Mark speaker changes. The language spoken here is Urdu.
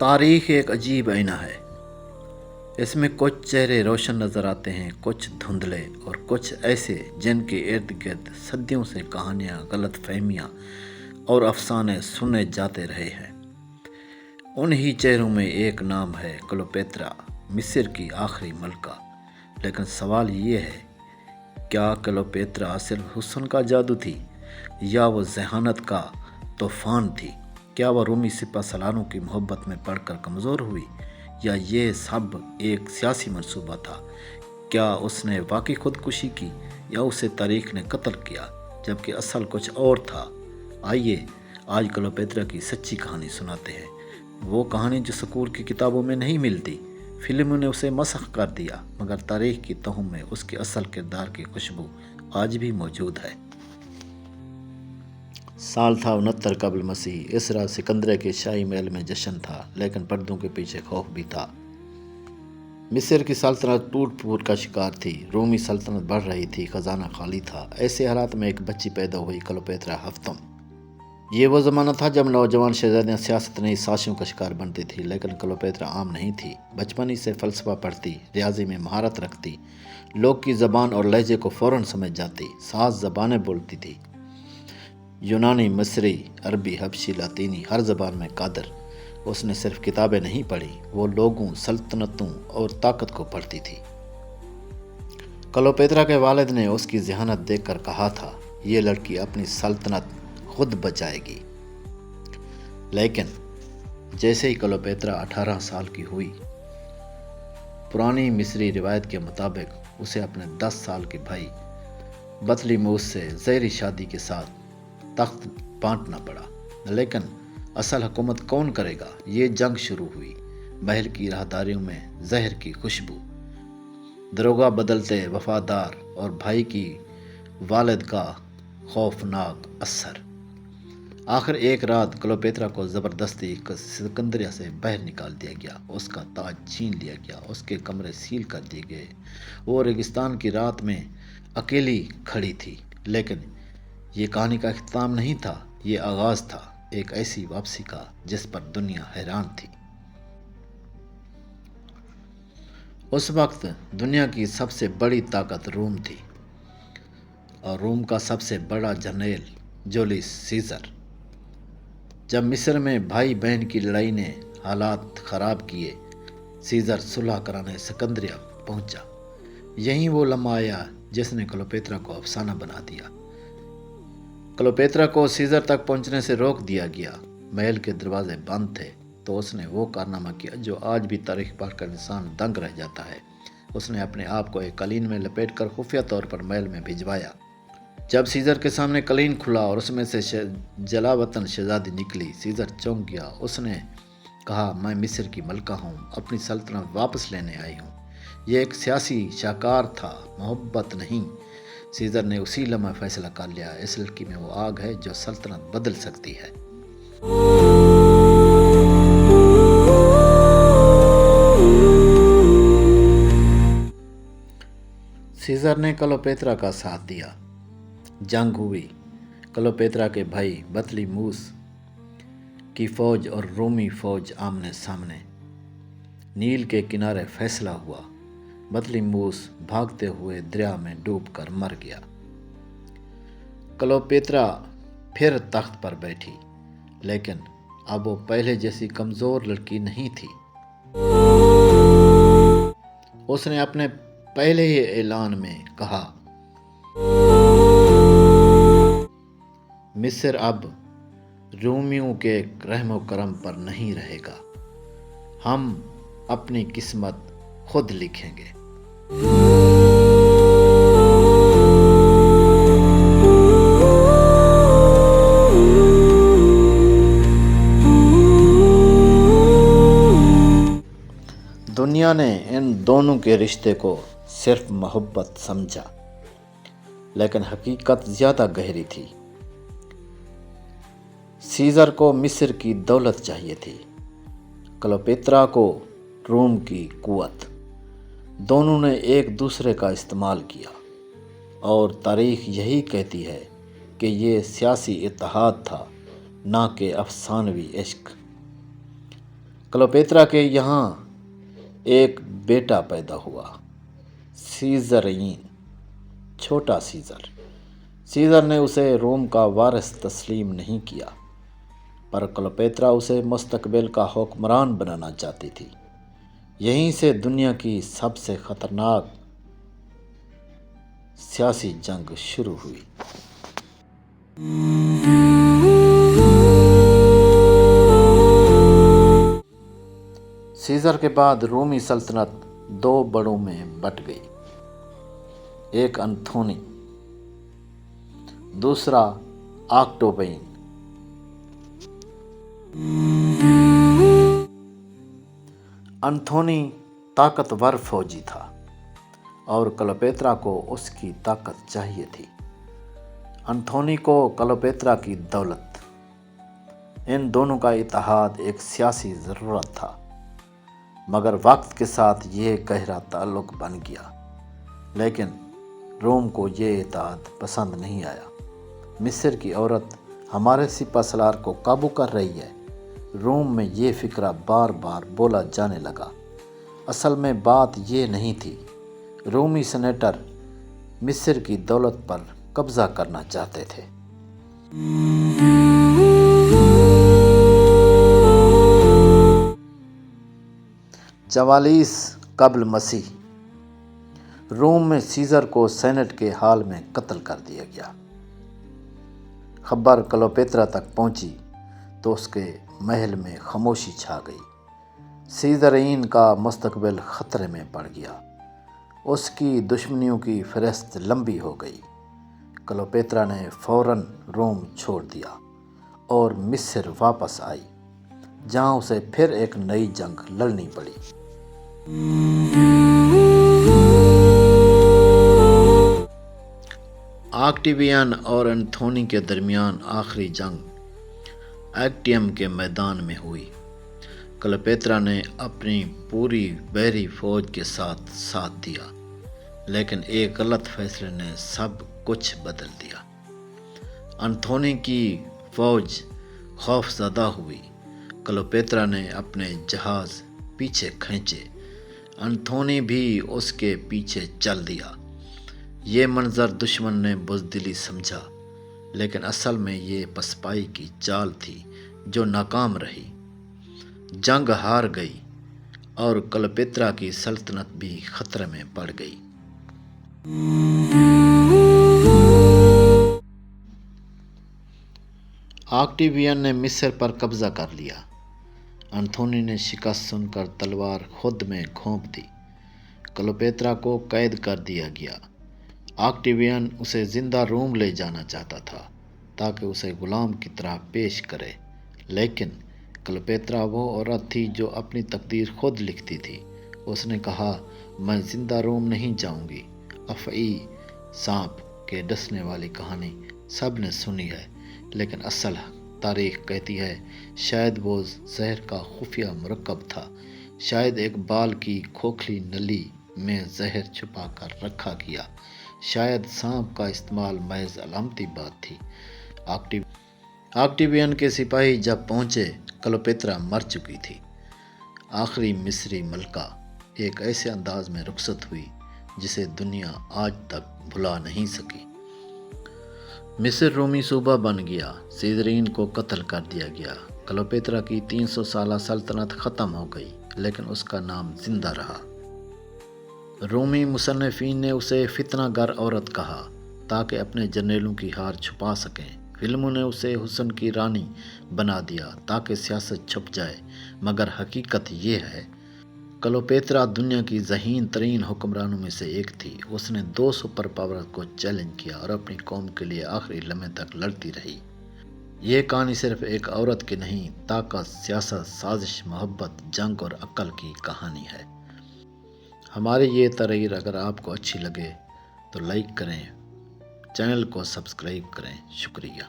Speaker 1: تاریخ ایک عجیب آئینہ ہے۔ اس میں کچھ چہرے روشن نظر آتے ہیں، کچھ دھندلے اور کچھ ایسے جن کے ارد گرد صدیوں سے کہانیاں، غلط فہمیاں اور افسانے سنے جاتے رہے ہیں۔ انہی چہروں میں ایک نام ہے کلیوپیٹرا، مصر کی آخری ملکہ۔ لیکن سوال یہ ہے، کیا کلیوپیٹرا صرف حسن کا جادو تھی یا وہ ذہانت کا طوفان تھی؟ کیا وہ رومی سپہ سالاروں کی محبت میں پڑھ کر کمزور ہوئی یا یہ سب ایک سیاسی منصوبہ تھا؟ کیا اس نے واقعی خودکشی کی یا اسے تاریخ نے قتل کیا جبکہ اصل کچھ اور تھا؟ آئیے آج کلیوپیٹرا کی سچی کہانی سناتے ہیں، وہ کہانی جو اسکول کی کتابوں میں نہیں ملتی۔ فلموں نے اسے مسخ کر دیا، مگر تاریخ کی تہوں میں اس کے اصل کردار کی خوشبو آج بھی موجود ہے۔ سال تھا 69 قبل مسیح۔ اس رات سکندریہ کے شاہی محل میں جشن تھا، لیکن پردوں کے پیچھے خوف بھی تھا۔ مصر کی سلطنت ٹوٹ پھوٹ کا شکار تھی، رومی سلطنت بڑھ رہی تھی، خزانہ خالی تھا۔ ایسے حالات میں ایک بچی پیدا ہوئی، کلیوپیٹرا ہفتم۔ یہ وہ زمانہ تھا جب نوجوان شہزادیاں سیاست نہیں سازشوں کا شکار بنتی تھی، لیکن کلیوپیٹرا عام نہیں تھی۔ بچپن ہی سے فلسفہ پڑھتی، ریاضی میں مہارت رکھتی، لوگ کی زبان اور لہجے کو فوراً سمجھ جاتی، 7 زبانیں بولتی تھی، یونانی، مصری، عربی، حبشی، لاطینی، ہر زبان میں قادر۔ اس نے صرف کتابیں نہیں پڑھی، وہ لوگوں، سلطنتوں اور طاقت کو پڑھتی تھی۔ کلیوپیٹرا کے والد نے اس کی ذہانت دیکھ کر کہا تھا، یہ لڑکی اپنی سلطنت خود بچائے گی۔ لیکن جیسے ہی کلیوپیٹرا 18 سال کی ہوئی، پرانی مصری روایت کے مطابق اسے اپنے 10 سال کے بھائی بطلیموس سے زہری شادی کے ساتھ تخت بانٹنا پڑا۔ لیکن اصل حکومت کون کرے گا؟ یہ جنگ شروع ہوئی، محل کی راہداریوں میں زہر کی خوشبو، داروغہ بدلتے وفادار اور بھائی کی والد کا خوفناک اثر۔ آخر ایک رات کلیوپیٹرا کو زبردستی سکندریہ سے باہر نکال دیا گیا، اس کا تاج چھین لیا گیا، اس کے کمرے سیل کر دیے گئے۔ وہ ریگستان کی رات میں اکیلی کھڑی تھی۔ لیکن یہ کہانی کا اختتام نہیں تھا، یہ آغاز تھا ایک ایسی واپسی کا جس پر دنیا حیران تھی۔ اس وقت دنیا کی سب سے بڑی طاقت روم تھی، اور روم کا سب سے بڑا جرنیل جولیس سیزر۔ جب مصر میں بھائی بہن کی لڑائی نے حالات خراب کیے، سیزر صلح کرانے سکندریہ پہنچا۔ یہیں وہ لمحہ آیا جس نے کلیوپیٹرا کو افسانہ بنا دیا۔ کلیوپیٹرا کو سیزر تک پہنچنے سے روک دیا گیا، محل کے دروازے بند تھے، تو اس نے وہ کارنامہ کیا جو آج بھی تاریخ پڑھ کر انسان دنگ رہ جاتا ہے۔ اس نے اپنے آپ کو ایک قالین میں لپیٹ کر خفیہ طور پر محل میں بھجوایا۔ جب سیزر کے سامنے قالین کھلا اور اس میں سے جلاوطن شہزادی نکلی، سیزر چونک گیا۔ اس نے کہا، میں مصر کی ملکہ ہوں، اپنی سلطنت واپس لینے آئی ہوں۔ یہ ایک سیاسی شاہکار تھا، محبت نہیں۔ سیزر نے اسی لمحہ فیصلہ کر لیا، اس لڑکی میں وہ آگ ہے جو سلطنت بدل سکتی ہے۔ سیزر نے کلیوپیٹرا کا ساتھ دیا، جنگ ہوئی۔ کلیوپیٹرا کے بھائی بطلیموس کی فوج اور رومی فوج آمنے سامنے۔ نیل کے کنارے فیصلہ ہوا، بطلیموس بھاگتے ہوئے دریا میں ڈوب کر مر گیا۔ کلیوپیٹرا پھر تخت پر بیٹھی، لیکن اب وہ پہلے جیسی کمزور لڑکی نہیں تھی۔ اس نے اپنے پہلے ہی اعلان میں کہا، مصر اب رومیوں کے رحم و کرم پر نہیں رہے گا، ہم اپنی قسمت خود لکھیں گے۔ دنیا نے ان دونوں کے رشتے کو صرف محبت سمجھا، لیکن حقیقت زیادہ گہری تھی۔ سیزر کو مصر کی دولت چاہیے تھی، کلیوپیٹرا کو روم کی قوت۔ دونوں نے ایک دوسرے کا استعمال کیا، اور تاریخ یہی کہتی ہے کہ یہ سیاسی اتحاد تھا، نہ کہ افسانوی عشق۔ کلوپیترا کے یہاں ایک بیٹا پیدا ہوا، سیزرین، چھوٹا سیزر۔ سیزر نے اسے روم کا وارث تسلیم نہیں کیا، پر کلوپیترا اسے مستقبل کا حکمران بنانا چاہتی تھی۔ یہیں سے دنیا کی سب سے خطرناک سیاسی جنگ شروع ہوئی۔ سیزر کے بعد رومی سلطنت دو بڑوں میں بٹ گئی، ایک انتھونی، دوسرا آکٹوبین۔ انتھونی طاقتور فوجی تھا اور کلوپیترا کو اس کی طاقت چاہیے تھی۔ انتھونی کو کلوپیترا کی دولت، ان دونوں کا اتحاد ایک سیاسی ضرورت تھا، مگر وقت کے ساتھ یہ گہرا تعلق بن گیا۔ لیکن روم کو یہ اتحاد پسند نہیں آیا۔ مصر کی عورت ہمارے سپہ سالار کو قابو کر رہی ہے، روم میں یہ فکرہ بار بار بولا جانے لگا۔ اصل میں بات یہ نہیں تھی، رومی سینیٹر مصر کی دولت پر قبضہ کرنا چاہتے تھے۔ چوالیس قبل مسیح، روم میں سیزر کو سینٹ کے ہال میں قتل کر دیا گیا۔ خبر کلوپیترا تک پہنچی تو اس کے محل میں خاموشی چھا گئی۔ سیزرین کا مستقبل خطرے میں پڑ گیا، اس کی دشمنیوں کی فہرست لمبی ہو گئی۔ کلوپیترا نے فوراً روم چھوڑ دیا اور مصر واپس آئی، جہاں اسے پھر ایک نئی جنگ لڑنی پڑی۔ آکٹیوین اور انتھونی کے درمیان آخری جنگ ایکٹیم کے میدان میں ہوئی۔ کلوپیترا نے اپنی پوری بحری فوج کے ساتھ ساتھ دیا، لیکن ایک غلط فیصلے نے سب کچھ بدل دیا۔ انتھونی کی فوج خوف زدہ ہوئی۔ کلوپیترا نے اپنے جہاز پیچھے کھینچے، انتھونی بھی اس کے پیچھے چل دیا۔ یہ منظر دشمن نے بزدلی سمجھا، لیکن اصل میں یہ پسپائی کی چال تھی جو ناکام رہی۔ جنگ ہار گئی اور کلوپیترا کی سلطنت بھی خطرے میں پڑ گئی۔ آکٹیوین نے مصر پر قبضہ کر لیا۔ انتھونی نے شکست سن کر تلوار خود میں گھونپ دی۔ کلوپیترا کو قید کر دیا گیا۔ آکٹیوین اسے زندہ روم لے جانا چاہتا تھا تاکہ اسے غلام کی طرح پیش کرے، لیکن کلوپیترا وہ عورت تھی جو اپنی تقدیر خود لکھتی تھی۔ اس نے کہا، میں زندہ روم نہیں جاؤں گی۔ افعی سانپ کے ڈسنے والی کہانی سب نے سنی ہے، لیکن اصل تاریخ کہتی ہے شاید وہ زہر کا خفیہ مرکب تھا، شاید ایک بال کی کھوکھلی نلی میں زہر چھپا کر رکھا گیا، شاید سانپ کا استعمال محض علامتی بات تھی۔ آکٹیوین کے سپاہی جب پہنچے، کلوپیترا مر چکی تھی۔ آخری مصری ملکہ ایک ایسے انداز میں رخصت ہوئی جسے دنیا آج تک بھلا نہیں سکی۔ مصر رومی صوبہ بن گیا، سیزرین کو قتل کر دیا گیا۔ کلوپیترا کی 300 سالہ سلطنت ختم ہو گئی، لیکن اس کا نام زندہ رہا۔ رومی مصنفین نے اسے فتنہ گر عورت کہا تاکہ اپنے جرنیلوں کی ہار چھپا سکیں۔ فلموں نے اسے حسن کی رانی بنا دیا تاکہ سیاست چھپ جائے، مگر حقیقت یہ ہے کلوپیترا دنیا کی ذہین ترین حکمرانوں میں سے ایک تھی۔ اس نے 2 سپر پاور کو چیلنج کیا اور اپنی قوم کے لیے آخری لمحے تک لڑتی رہی۔ یہ کہانی صرف ایک عورت کی نہیں، طاقت، سیاست، سازش، محبت، جنگ اور عقل کی کہانی ہے۔ ہماری یہ تحریر اگر آپ کو اچھی لگے تو لائک کریں، چینل کو سبسکرائب کریں۔ شکریہ۔